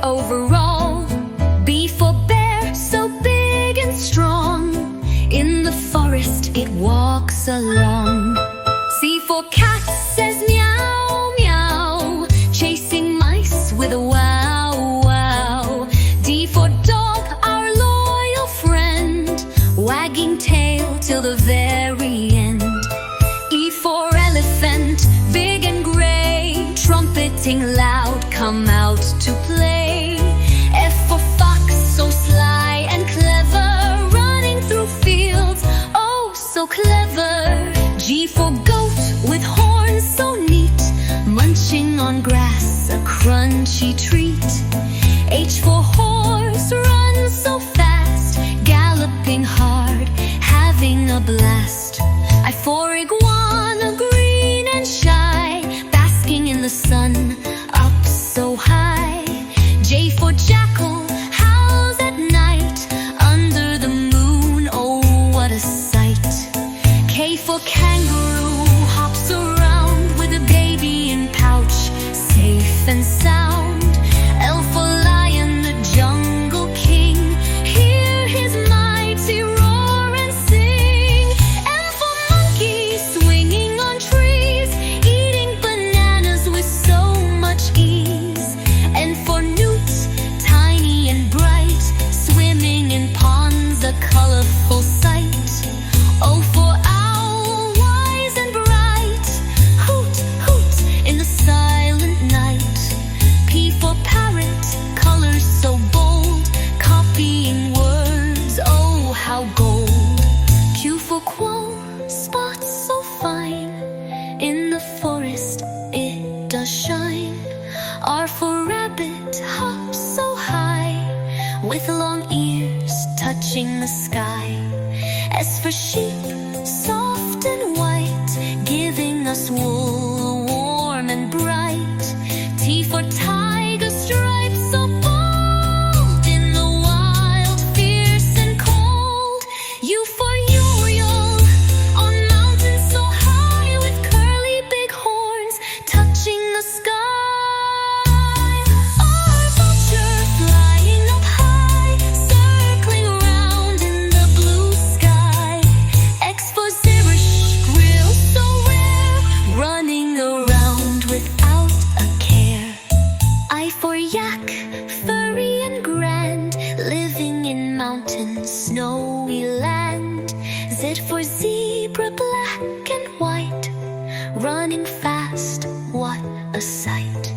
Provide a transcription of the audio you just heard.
overall. B for bear, so big and strong. In the forest it walks along. C for cat, says meow, meow, chasing mice with a wow, wow. D for dog, our loyal friend, wagging tail till the very end. E for elephant, big and gray, trumpeting loud, come out to play. F for fox, so sly and clever, running through fields, oh so clever. G for goat, with horns so neat, munching on grass, a crunchy treat. H for horse, runs so fast, galloping hard, having a blast. I for iguana, green and shy, basking in the sun, up so high. J for jackal, howls at night, under the moon, oh what a sight. K for kangaroo, hops around with a baby in pouch, safe and sound. L for lion, the jungle king, hear his mighty roar and sing. M for monkey, swinging on trees, eating bananas with so much ease. N for newt, tiny and bright, swimming in ponds, a colorful sight. O for owl, wise and bright, hoot, hoot in the silent night. P for parrot, colors so bold, copying words, oh how gold. Q for quoll, spots so fine, in the forest it does shine. R for rabbit, hops so high, with long ears touching the sky. S for sheep, soft and white, giving us wool, warm and bright. T for tiger, stripes so bold, in the wild, fierce and cold. U for uriel, on mountains so high, with curly big horns touching the sky. R vulture, flying up high, circling around in the blue sky. X for zebra, shrill so rare, running around without a care. I for yak, furry and grand, living in mountain, snowy land. Z for zebra, black and white, running fast, what a sight.